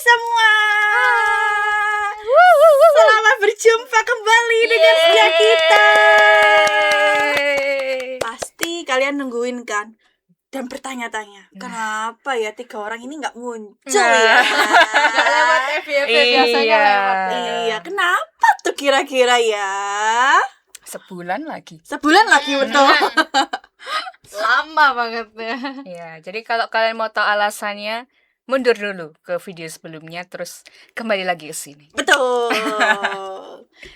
semua. Selamat berjumpa kembali dengan setia kita. Pasti kalian nungguin kan dan bertanya-tanya, kenapa ya 3 orang ini nggak muncul ya? Nggak lewat FYP biasanya lewat. Iya, kenapa tuh kira-kira ya? Sebulan lagi, betul. Lama banget ya. ya. Jadi kalau kalian mau tahu alasannya, mundur dulu ke video sebelumnya, terus kembali lagi ke sini. Betul.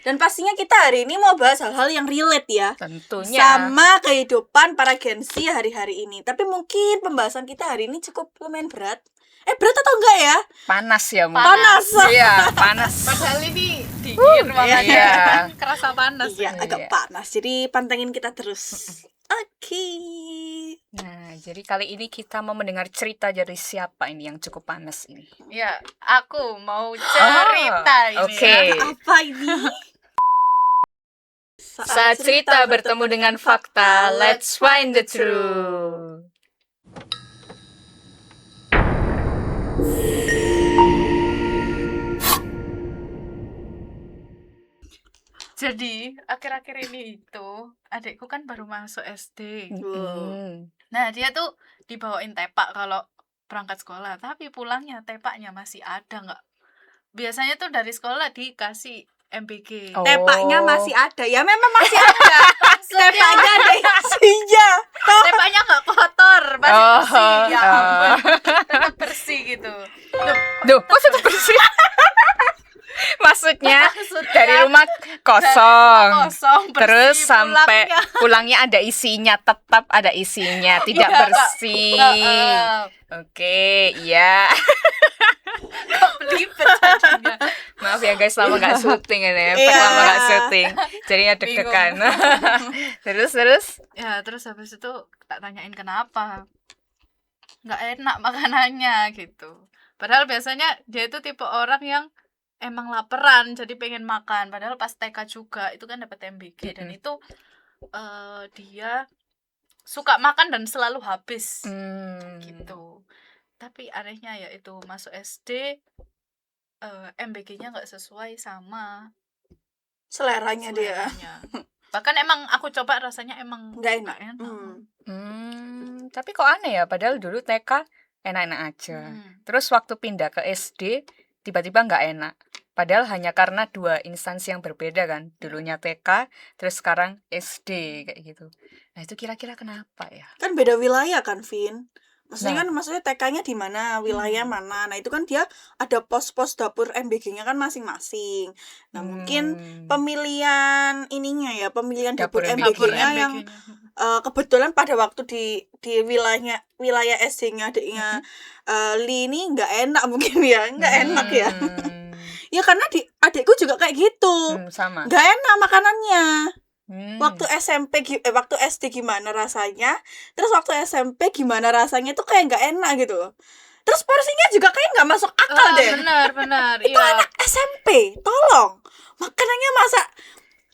Dan pastinya kita hari ini mau bahas hal-hal yang relate ya, Tentunya. sama kehidupan para Gen Z hari-hari ini. Tapi mungkin pembahasan kita hari ini cukup lumayan berat. Berat atau enggak ya? Panas ya mungkin. Panas. Iya, panas. Padahal ini dingin makanya iya. kerasa panas. Iya, agak Iya. panas. Jadi pantengin kita terus. Oke. Nah, jadi kali ini kita mau mendengar cerita dari siapa ini yang cukup panas ini. Ya, aku mau cerita ini. oke. Apa ini? Saat cerita bertemu dengan fakta, let's find the truth. Jadi, akhir-akhir ini itu adikku kan baru masuk SD. Hmm. Nah, dia tuh dibawain tepak kalau berangkat sekolah, tapi pulangnya tepaknya masih ada nggak? Biasanya tuh dari sekolah dikasih MBG. Oh. Tepaknya masih ada. Ya memang masih ada. Tepaknya ada isinya. Tepaknya nggak kotor, masih Oh, bersih. Ya oh. ampun, tetap bersih gitu. Duh, kok sudah bersih? Maksudnya Maksudnya dari rumah kosong. kosong, bersih, Terus sampai pulangnya. pulangnya ada isinya, tetap ada isinya, tidak Iya, bersih. Heeh. Oke, iya. Kok belibet jadinya. Maaf ya guys, lama nggak syuting ini, Iya. lama nggak syuting, jadinya deg-degan. terus. Ya, terus habis itu tak tanyain kenapa. Nggak enak makanannya gitu. Padahal biasanya dia itu tipe orang yang emang laparan jadi pengen makan. Padahal pas TK juga itu kan dapat MBG dan itu dia suka makan dan selalu habis gitu. Tapi anehnya ya itu masuk SD MBG-nya nggak sesuai sama Seleranya dia. seleranya. Bahkan emang aku coba rasanya emang Nggak enak. Tapi kok aneh ya, padahal dulu TK enak-enak aja. Terus waktu pindah ke SD tiba-tiba nggak enak. Padahal hanya karena 2 instansi yang berbeda kan. Dulunya TK, terus sekarang SD kayak gitu. Nah, itu kira-kira kenapa ya? Kan beda wilayah kan, Vin. Maksudnya TK-nya di mana, wilayah mana. Nah, itu kan dia ada pos-pos dapur MBG-nya kan masing-masing. Nah, mungkin pemilihan ininya ya, pemilihan dapur MBG-nya yang kebetulan pada waktu di wilayah SD-nya adiknya Li ini nggak enak mungkin ya, nggak enak ya. Ya karena adikku juga kayak gitu. Sama. Nggak enak makanannya. Waktu waktu SD gimana rasanya, terus waktu SMP gimana rasanya, itu kayak nggak enak gitu loh. Terus porsinya juga kayak nggak masuk akal deh. Benar Itu iya. anak SMP, tolong makanannya masa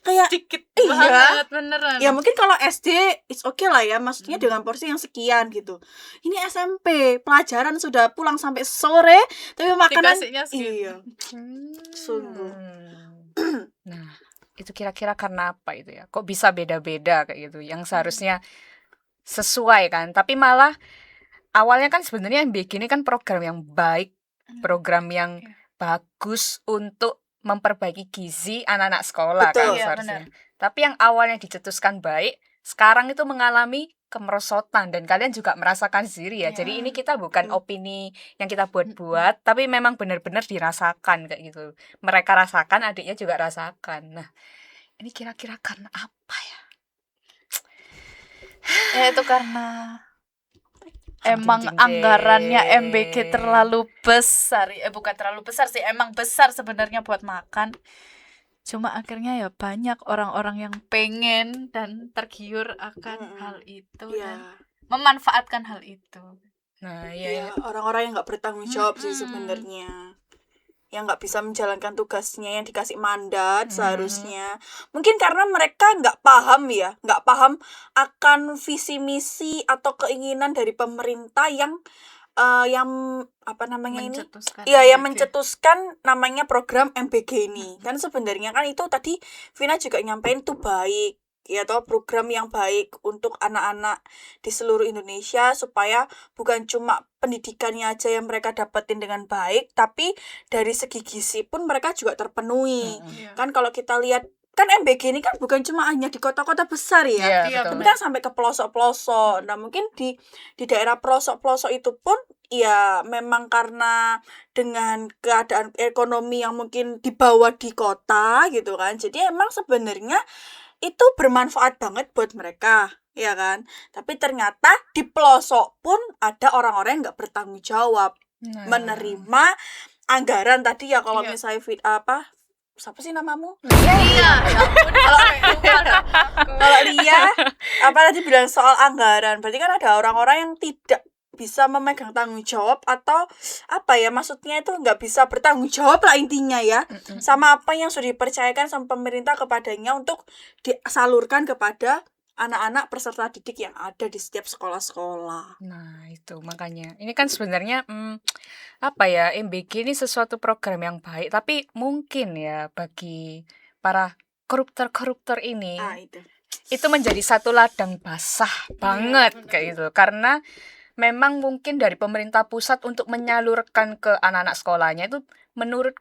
kayak Dikit iya. banget beneran. Ya mungkin kalau SD it's okay lah ya, maksudnya dengan porsi yang sekian gitu. Ini SMP, pelajaran sudah pulang sampai sore, tapi makanan Dikasihnya segitu. iya. Sungguh. Nah, itu kira-kira karena apa itu ya? Kok bisa beda-beda kayak gitu? Yang seharusnya sesuai kan, tapi malah awalnya kan sebenarnya MBG ini kan program yang baik, program yang bagus untuk memperbaiki gizi anak-anak sekolah. Betul. Kan Iya, seharusnya. Tapi yang awalnya dicetuskan baik, sekarang itu mengalami kemerosotan dan kalian juga merasakan sendiri ya. Iya. Jadi ini kita bukan opini yang kita buat-buat, tapi memang benar-benar dirasakan kayak gitu. Mereka rasakan, adiknya juga rasakan. Nah, ini kira-kira karena apa ya? Ya itu karena emang Jeng, jeng, jeng. anggarannya MBG terlalu besar. Bukan terlalu besar sih, emang besar sebenarnya buat makan. Cuma akhirnya ya banyak orang-orang yang pengen dan tergiur akan hal itu dan Iya. memanfaatkan hal itu. Nah, Ya, ya. orang-orang yang nggak bertanggung jawab sih sebenarnya. Yang nggak bisa menjalankan tugasnya yang dikasih mandat seharusnya. Mungkin karena mereka nggak paham ya, nggak paham akan visi misi atau keinginan dari pemerintah yang yang apa namanya ini? Mencetuskan Iya, yang MBG. mencetuskan namanya program MBG ini. Kan sebenarnya kan itu tadi Vina juga nyampein tuh baik. Ya toh, program yang baik untuk anak-anak di seluruh Indonesia supaya bukan cuma pendidikannya aja yang mereka dapetin dengan baik, tapi dari segi gizi pun mereka juga terpenuhi. Iya. Kan kalau kita lihat kan MBG ini kan bukan cuma hanya di kota-kota besar ya. Iya, betul. Tapi kan sampai ke pelosok-pelosok. Nah, mungkin di daerah pelosok-pelosok itu pun ya memang karena dengan keadaan ekonomi yang mungkin di bawah di kota gitu kan. Jadi emang sebenarnya itu bermanfaat banget buat mereka, ya kan? Tapi ternyata di pelosok pun ada orang-orang yang nggak bertanggung jawab Nah, menerima anggaran tadi ya. Kalau Iya. misalnya siapa sih namamu? Iya, ya ampun, sampai lupa dah aku. Kalau Lia apa tadi bilang soal anggaran, berarti kan ada orang-orang yang tidak bisa memegang tanggung jawab atau apa ya, maksudnya itu nggak bisa bertanggung jawab lah intinya ya, sama apa yang sudah dipercayakan sama pemerintah kepadanya untuk disalurkan kepada anak-anak peserta didik yang ada di setiap sekolah-sekolah. Nah, itu makanya. Ini kan sebenarnya apa ya, MBG ini sesuatu program yang baik, tapi mungkin ya bagi para koruptor-koruptor ini Itu menjadi satu ladang basah banget benar. kayak gitu. Karena memang mungkin dari pemerintah pusat untuk menyalurkan ke anak-anak sekolahnya itu menurut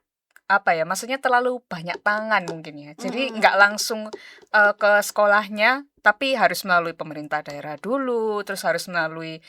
apa ya, maksudnya terlalu banyak tangan mungkin ya. Jadi nggak langsung ke sekolahnya, tapi harus melalui pemerintah daerah dulu, terus harus melalui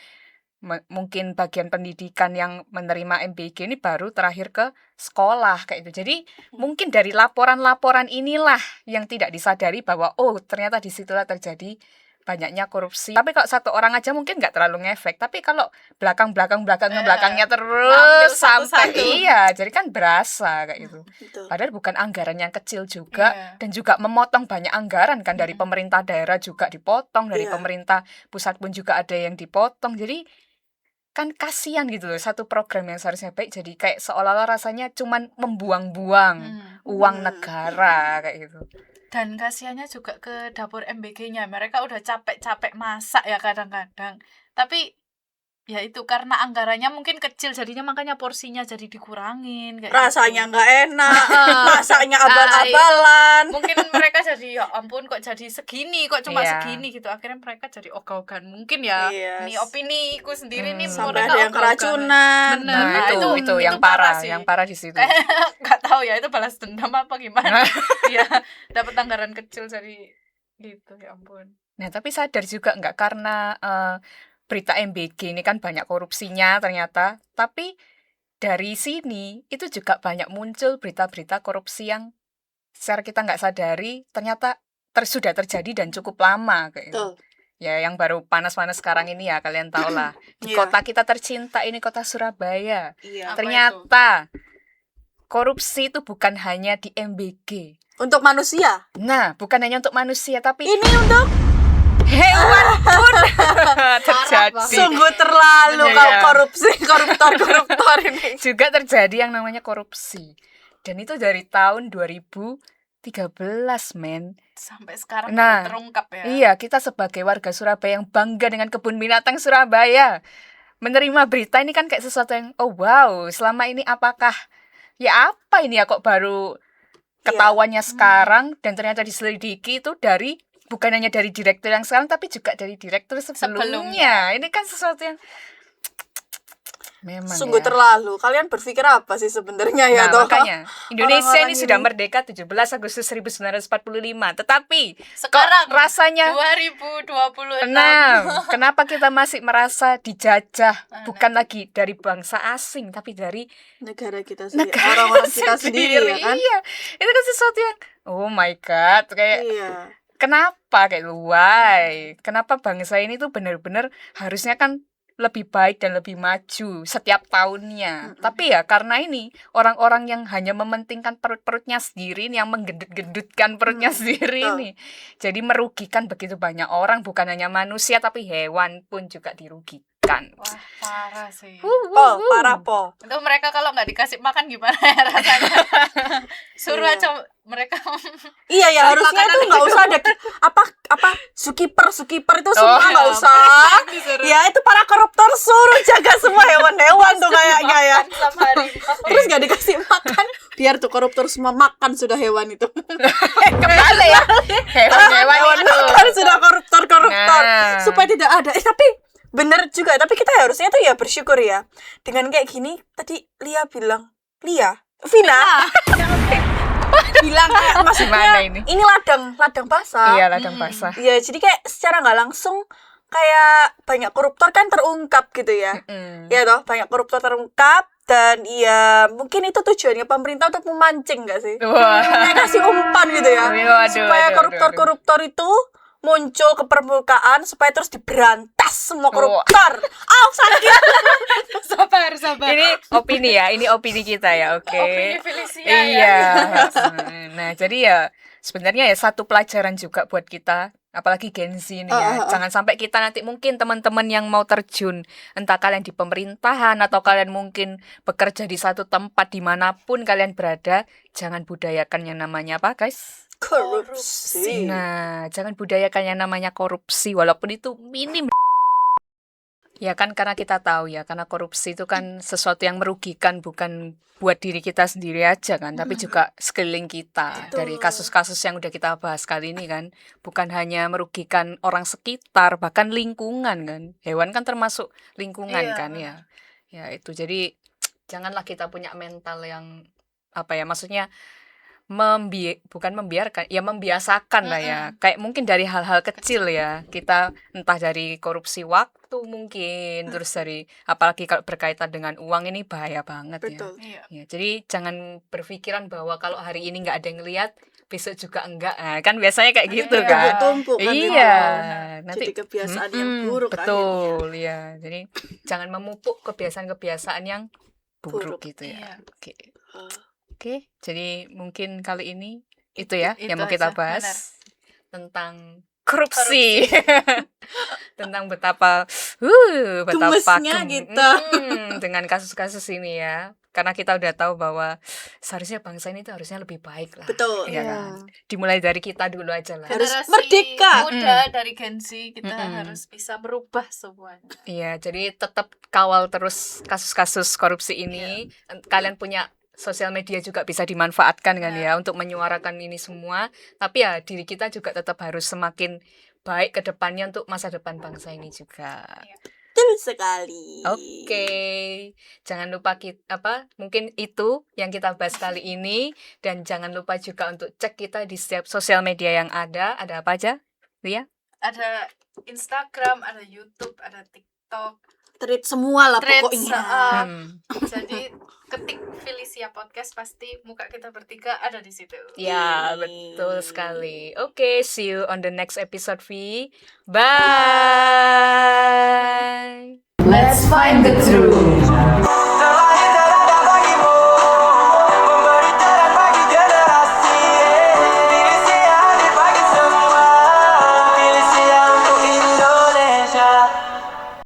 mungkin bagian pendidikan yang menerima MBG ini baru terakhir ke sekolah kayak itu. Jadi mungkin dari laporan-laporan inilah yang tidak disadari bahwa oh ternyata disitulah terjadi banyaknya korupsi. Tapi kalau satu orang aja mungkin nggak terlalu ngefek. Tapi kalau belakangnya terus Ngambil sampai satu-satu. iya, jadi kan berasa kayak gitu. Betul. Padahal bukan anggaran yang kecil juga Iya. dan juga memotong banyak anggaran kan dari pemerintah daerah juga dipotong, dari Iya. pemerintah pusat pun juga ada yang dipotong. Jadi kan kasihan gitu loh, satu program yang seharusnya baik jadi kayak seolah-olah rasanya cuman membuang-buang uang negara kayak gitu. Dan kasihannya juga ke dapur MBG-nya. Mereka udah capek-capek masak ya kadang-kadang. Tapi ya itu karena anggarannya mungkin kecil jadinya makanya porsinya jadi dikurangin kayak Rasanya gitu. nggak enak, masaknya abal-abalan. Mungkin mereka jadi ya ampun kok jadi segini, kok cuma Iya. segini gitu. Akhirnya mereka jadi ogah-ogahan. Mungkin ya Yes. ini opini ku sendiri nih Sampai mereka ada yang ogah-ogahan. keracunan. Bener. Nah, Nah, itu yang parah, sih. yang parah di situ. Kayak nggak tahu ya itu balas dendam apa gimana. Ya dapat anggaran kecil jadi gitu ya ampun. Nah, tapi sadar juga nggak karena berita MBG ini kan banyak korupsinya ternyata, tapi dari sini itu juga banyak muncul berita-berita korupsi yang secara kita nggak sadari ternyata sudah terjadi dan cukup lama kayak gitu. Betul. Ya yang baru panas-panas sekarang ini ya kalian tahu lah. Di Iya. kota kita tercinta ini kota Surabaya. Iya. Apa Ternyata korupsi itu bukan hanya di MBG. Untuk manusia. Nah, bukan hanya untuk manusia tapi Ini untuk hewan pun terjadi. sungguh terlalu Iya, kalau iya. koruptor ini. Juga terjadi yang namanya korupsi. Dan itu dari tahun 2013, men. Sampai sekarang Nah, baru terungkap ya. Iya, kita sebagai warga Surabaya yang bangga dengan kebun binatang Surabaya menerima berita ini kan kayak sesuatu yang oh wow, selama ini apakah ya apa ini ya kok baru ketahuannya sekarang dan ternyata diselidiki itu dari bukan hanya dari direktur yang sekarang tapi juga dari direktur sebelumnya. Ini kan sesuatu yang memang Sungguh ya. terlalu. Kalian berpikir apa sih sebenarnya ya Nah, toh? makanya Indonesia Orang-orang ini sudah ini. merdeka 17 Agustus 1945. Tetapi Sekarang rasanya 2026. kenapa kita masih merasa dijajah bukan lagi dari bangsa asing tapi dari Negara kita sendiri, negara orang-orang kita sendiri ya kan? Iya, itu kan sesuatu yang oh my god, kayak Iya. kenapa kayak why? Kenapa bangsa ini tuh benar-benar harusnya kan lebih baik dan lebih maju setiap tahunnya. Tapi ya karena ini orang-orang yang hanya mementingkan perut-perutnya sendiri ini, yang menggendut-gendutkan perutnya sendiri betul. ini. Jadi merugikan begitu banyak orang, bukan hanya manusia tapi hewan pun juga dirugikan. Wah, parah sih. Parah po. Itu mereka kalau nggak dikasih makan gimana ya rasanya? Suruh Iya. aja mereka. Iya ya, Beli harusnya makanan itu nggak itu. usah ada zookeeper itu Oh, semua nggak usah. Ya itu para koruptor suruh jaga semua hewan-hewan tuh kayaknya ya. Sama harimau. Terus nggak dikasih makan, biar tuh koruptor semua makan sudah hewan itu. Kembali ya hewan-hewan itu. Makan sudah koruptor Nah. supaya tidak ada. Tapi bener juga. Tapi kita harusnya tuh ya bersyukur ya. Dengan kayak gini tadi Vina bilang kayak maksudnya Gimana ini? ladang basah. Iya, ladang basah. Iya, jadi kayak secara nggak langsung kayak banyak koruptor kan terungkap gitu ya. Ya toh, banyak koruptor terungkap dan ya mungkin itu tujuannya pemerintah untuk memancing nggak sih? Wah. Kayak kasih umpan gitu ya. Waduh, Supaya waduh, koruptor-koruptor itu muncul ke permukaan supaya terus diberantas semua koruptor. Sakit. Sabar. Ini opini kita ya, oke. Opini Felicia Iya. ya. Nah, jadi ya sebenarnya ya satu pelajaran juga buat kita, apalagi Gen Z ini ya. Jangan sampai kita nanti mungkin teman-teman yang mau terjun, entah kalian di pemerintahan atau kalian mungkin bekerja di satu tempat dimanapun kalian berada, jangan budayakan yang namanya apa, guys? Korupsi. Nah, jangan budayakan yang namanya korupsi, walaupun itu minim. Ya kan, karena kita tahu ya, karena korupsi itu kan sesuatu yang merugikan bukan buat diri kita sendiri aja kan, tapi juga sekeliling kita. Betul. Dari kasus-kasus yang udah kita bahas kali ini kan, bukan hanya merugikan orang sekitar, bahkan lingkungan kan. Hewan kan termasuk lingkungan Iya, kan ya. Ya itu, jadi janganlah kita punya mental yang apa ya, maksudnya bukan membiarkan, ya membiasakan lah ya. Kayak mungkin dari hal-hal kecil ya, kita entah dari korupsi waktu mungkin, terus dari apalagi kalau berkaitan dengan uang ini bahaya banget ya. Betul. Iya. Ya, jadi jangan berpikiran bahwa kalau hari ini nggak ada yang lihat, besok juga enggak. Nah, kan biasanya kayak gitu Iya. kan. Tumpuk kan Iya, itu. nanti Jadi kebiasaan yang buruk betul ya. Jadi jangan memupuk kebiasaan-kebiasaan yang buruk Buruk. gitu ya. Iya. Oke. akhirnya. Oke, jadi mungkin kali ini itu ya Itu yang mau kita aja, bahas tentang korupsi. Tentang betapa betapa Gemesnya kita. dengan kasus-kasus ini ya. Karena kita udah tahu bahwa seharusnya bangsa ini tuh harusnya lebih baik lah. Betul. Iya Iya. kan? Dimulai dari kita dulu aja lah. Harus Generasi merdeka. muda dari Gen Z kita Mm-mm. harus bisa merubah semuanya. Iya, jadi tetap kawal terus kasus-kasus korupsi ini. Kalian punya sosial media juga bisa dimanfaatkan kan ya untuk menyuarakan ini semua. Tapi ya diri kita juga tetap harus semakin baik ke depannya untuk masa depan bangsa ini juga. Betul sekali. Oke, jangan lupa mungkin itu yang kita bahas kali ini, dan jangan lupa juga untuk cek kita di setiap sosial media yang ada apa aja, Lia? Ada Instagram, ada YouTube, ada TikTok. Treat semua lah Threads, pokoknya. Jadi ketik Felicia Podcast, pasti muka kita bertiga ada di situ. Ya, betul sekali. Oke, see you on the next episode, V. Bye. Let's find the truth.